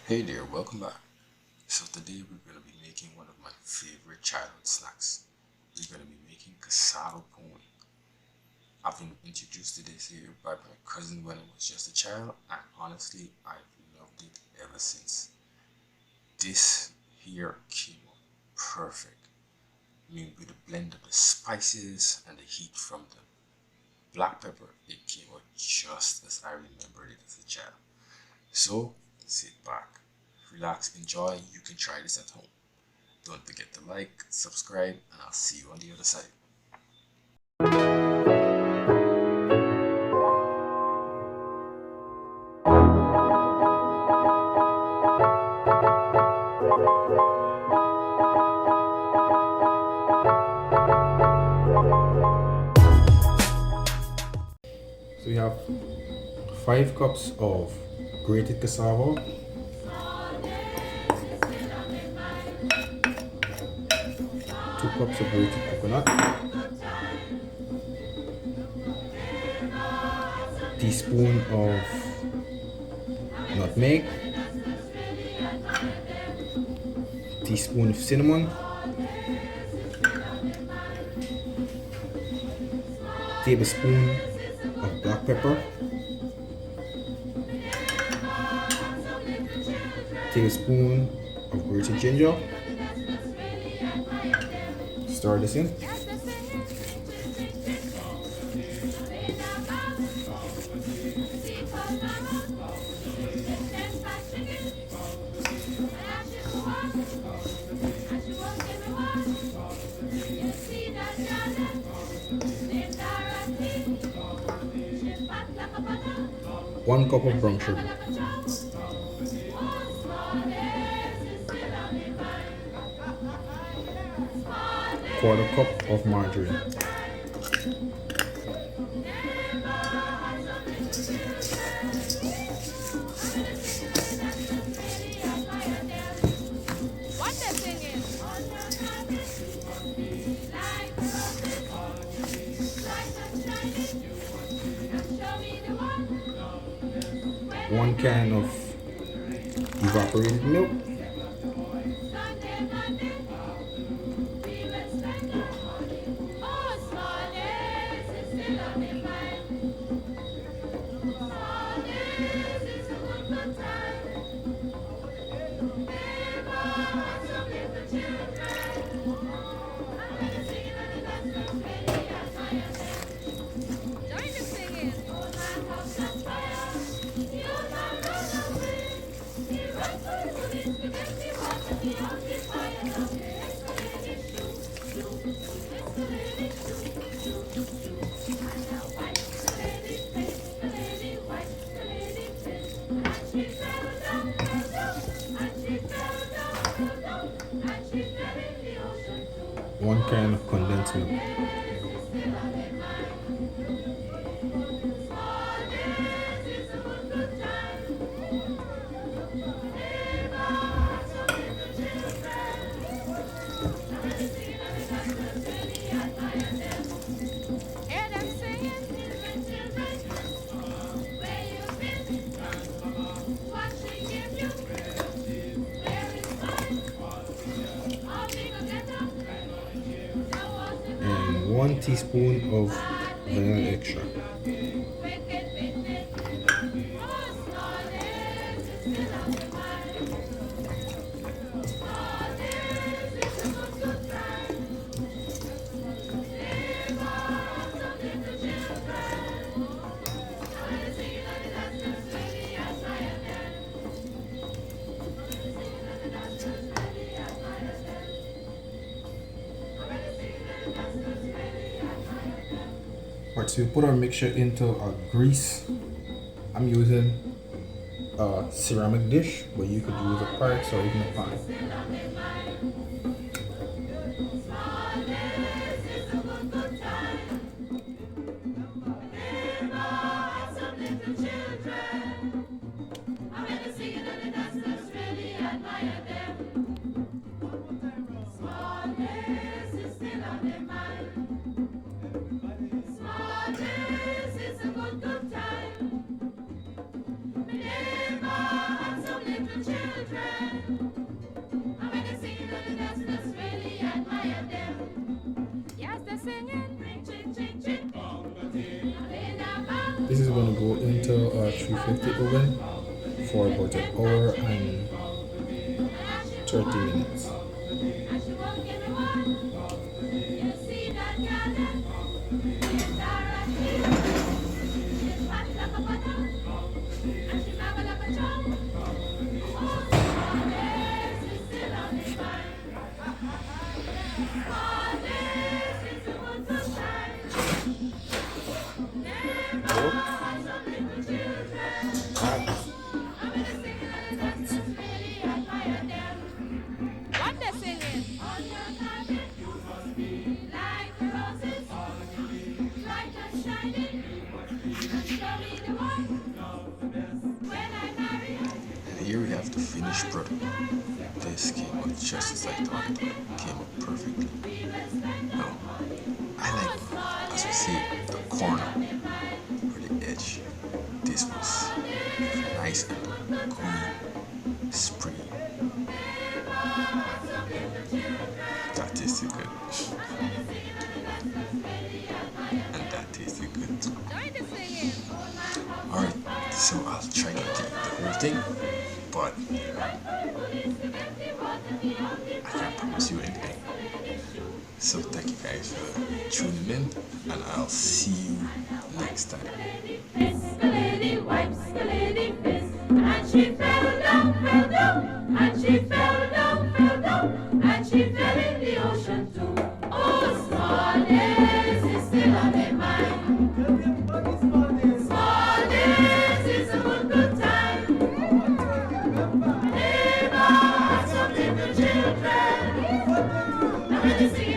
Hey there, welcome back. So today we're going to be making one of my favorite childhood snacks. We're going to be making cassava pone. I've been introduced to this here by my cousin when I was just a child, and honestly I've loved it ever since. This here came out perfect. I mean, with a blend of the spices and the heat from the black pepper, it came out just as I remembered it as a child. So sit back, relax, enjoy. You can try this at home. Don't forget to like, subscribe, and I'll see you on the other side. So we have 5 cups of grated cassava, 2 cups of grated coconut, teaspoon of nutmeg, teaspoon of cinnamon, tablespoon of black pepper, tablespoon of grated ginger. Stir this in. One cup of brown sugar. Quarter cup of margarine. One can of evaporated milk. One can of condensed milk. And 1 teaspoon of vanilla extract. Right, so we put our mixture into a grease. I'm using a ceramic dish, but you could use a Pyrex or even a pan. going to go into a 350 oven for about an hour and 30 minutes. What they singing? And here we have the finished product. This came out just as I thought it would. Came out perfectly. Now, I like, as we see, the corner or the edge. This was nice and gooey, springy. That tasted good. And that tasted good too. Join the singing. Alright, so I'll try not to eat the whole thing, but I can't promise you anything. So thank you guys for tuning in, and I'll see you next time. The lady wipes the lady fist, and she fell down, and she fell down, and she fell in the ocean too. Oh, small days is still on their mind. Small days is a good time. Neighbor, something for children. Now when they sing